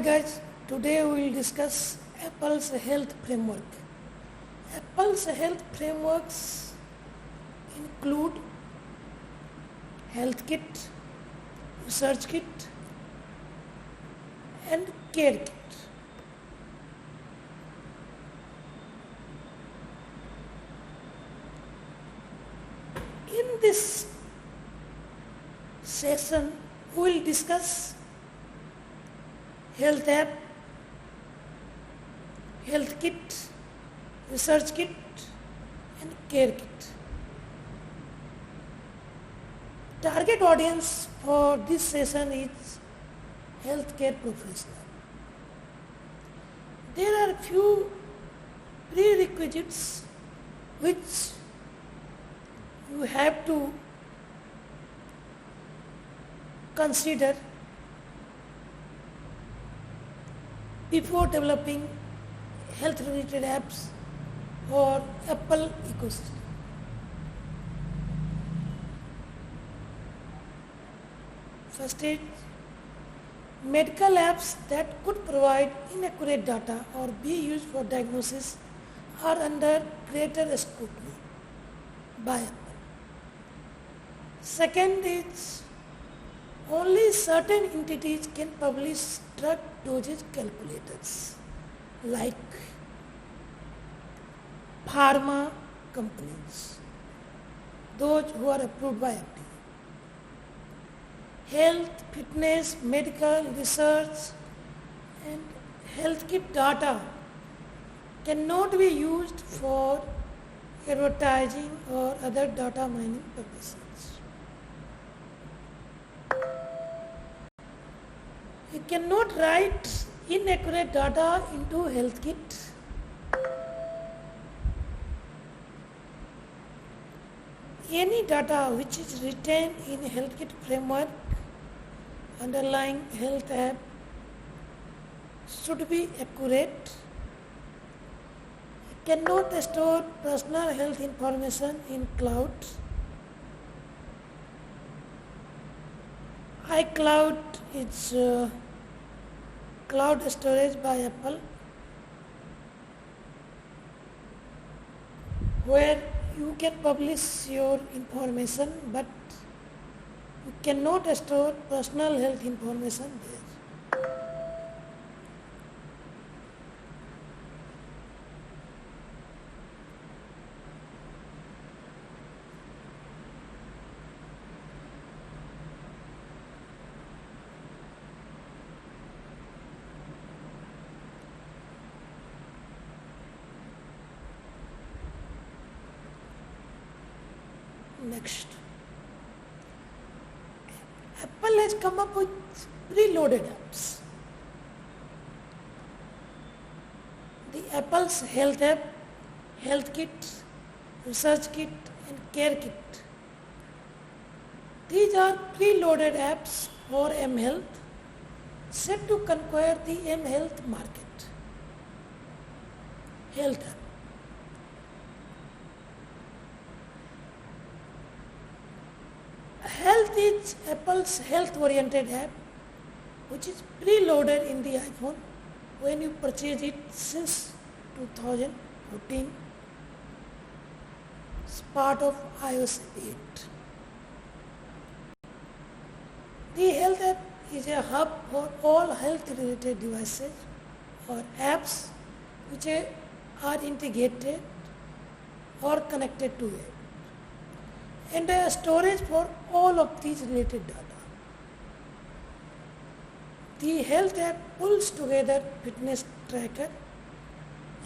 guys, today we will discuss Apple's health framework. Apple's health frameworks include health kit, research kit and care kit. In this session, we will discuss health app, health kit, research kit and care kit. Target audience for this session is healthcare professional. There are few prerequisites which you have to consider before developing health related apps for Apple ecosystem. First is medical apps that could provide inaccurate data or be used for diagnosis are under greater scrutiny by Apple. Second is only certain entities can publish drug dosage calculators like pharma companies, those who are approved by FDA. Health, fitness, medical, research and health kit data cannot be used for advertising or other data mining purposes. You cannot write inaccurate data into health kit. Any data which is written in health kit framework underlying health app should be accurate. You cannot store personal health information in cloud. iCloud is cloud storage by Apple, where you can publish your information but you cannot store personal health information there. Next, Apple has come up with preloaded apps. The Apple's health app, health kit, research kit and care kit. These are preloaded apps for mHealth set to conquer the mHealth market. Health app. Health is Apple's health-oriented app which is preloaded in the iPhone when you purchase it since 2014. It's part of iOS 8. The health app is a hub for all health-related devices or apps which are integrated or connected to it, and a storage for all of these related data. The health app pulls together fitness tracker,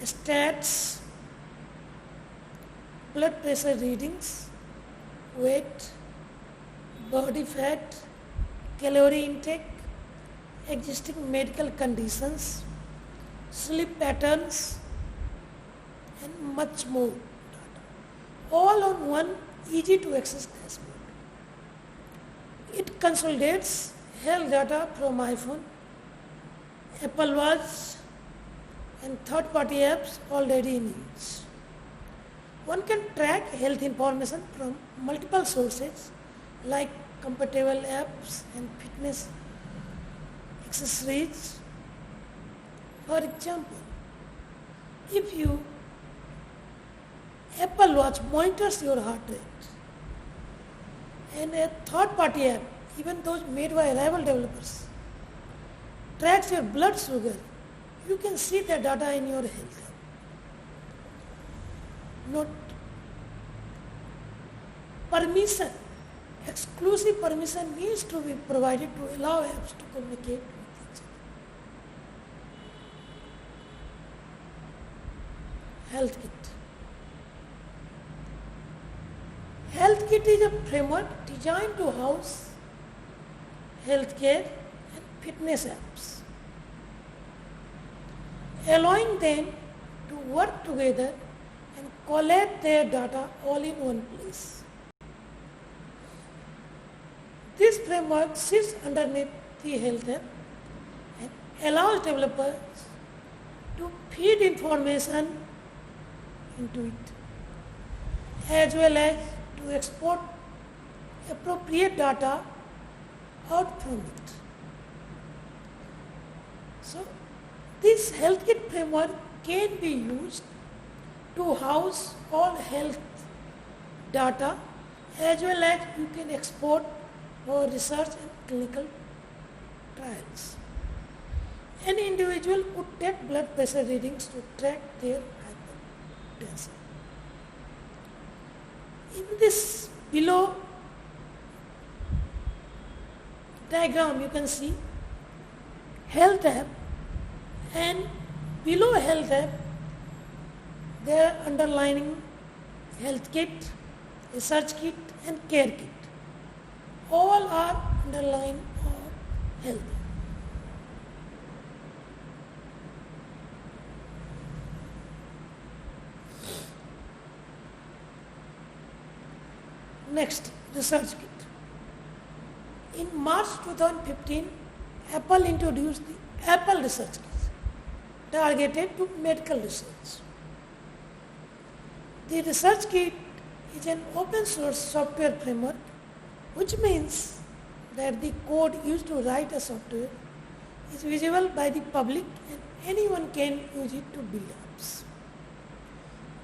stats, blood pressure readings, weight, body fat, calorie intake, existing medical conditions, sleep patterns and much more data, all on one easy to access dashboard. It consolidates health data from iPhone, Apple Watch and third-party apps already in use. One can track health information from multiple sources like compatible apps and fitness accessories For example, if you Apple Watch monitors your heart rate, and a third-party app, even those made by rival developers, tracks your blood sugar, you can see the data in your health app. Note, permission, exclusive permission needs to be provided to allow apps to communicate with each other. Health Kit. Health Kit is a framework designed to house healthcare and fitness apps, allowing them to work together and collect their data all in one place. This framework sits underneath the health app and allows developers to feed information into it, as well as to export appropriate data out from it. So, this health kit framework can be used to house all health data, as well as you can export for research and clinical trials. An individual could take blood pressure readings to track their hypertension. In this below diagram, you can see health app, and below health app they are underlining health kit, research kit and care kit. All are underlying of health. Next, research kit. In March 2015, Apple introduced the Apple Research Kit, targeted to medical research. The research kit is an open source software framework, which means that the code used to write a software is visible by the public and anyone can use it to build apps.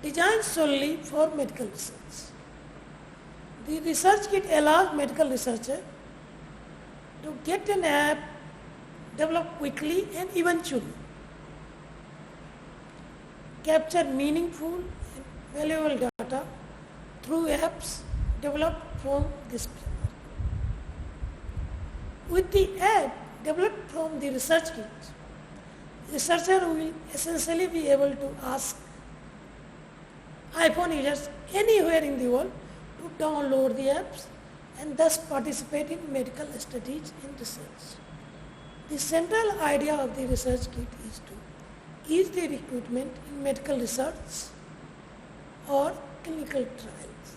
Designed solely for medical research. The research kit allows medical researchers to get an app developed quickly and eventually capture meaningful and valuable data through apps developed from this framework. With the app developed from the research kit, researcher will essentially be able to ask iPhone users anywhere in the world to download the apps and thus participate in medical studies and research. The central idea of the research kit is to ease the recruitment in medical research or clinical trials,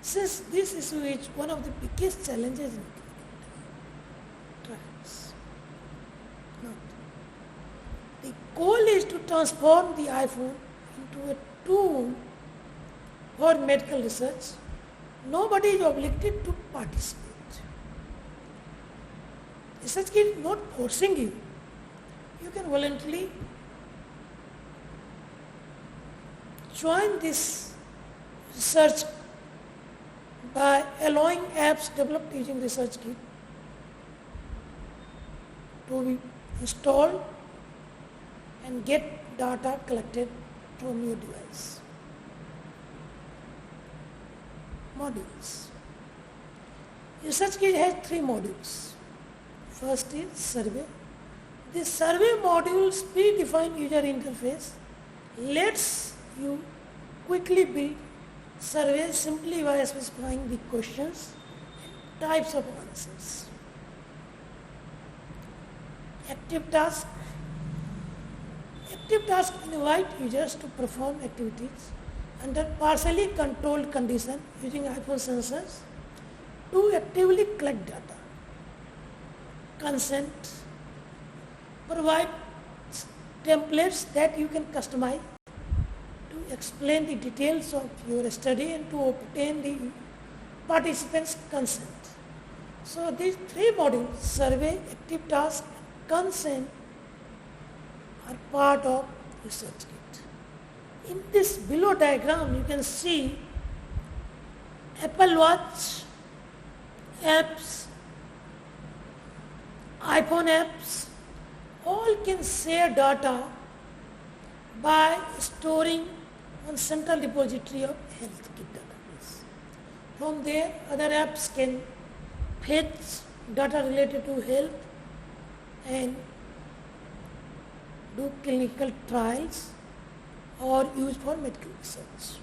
since this issue is one of the biggest challenges in clinical trials. The goal is to transform the iPhone into a tool for medical research. Nobody is obligated to participate. Research kit is not forcing you. You can voluntarily join this research by allowing apps developed using research kit to be installed and get data collected from your device. Modules. Research kit has 3 modules. First is survey. The survey module's predefined user interface lets you quickly build surveys simply by specifying the questions and types of answers. Active task. Active task invite users to perform activities under partially controlled condition using iPhone sensors to actively collect data. Consent. Provide templates that you can customize to explain the details of your study and to obtain the participants' consent. So these 3 modules, survey, active task, consent, are part of research kit. In this below diagram, you can see Apple Watch apps, iPhone apps, all can share data by storing on central repository of health kit database. From there, other apps can fetch data related to health and do clinical trials or use for medical research.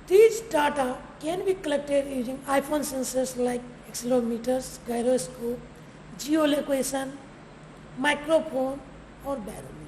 These data can be collected using iPhone sensors like accelerometers, gyroscope, geolocation, microphone or barometer.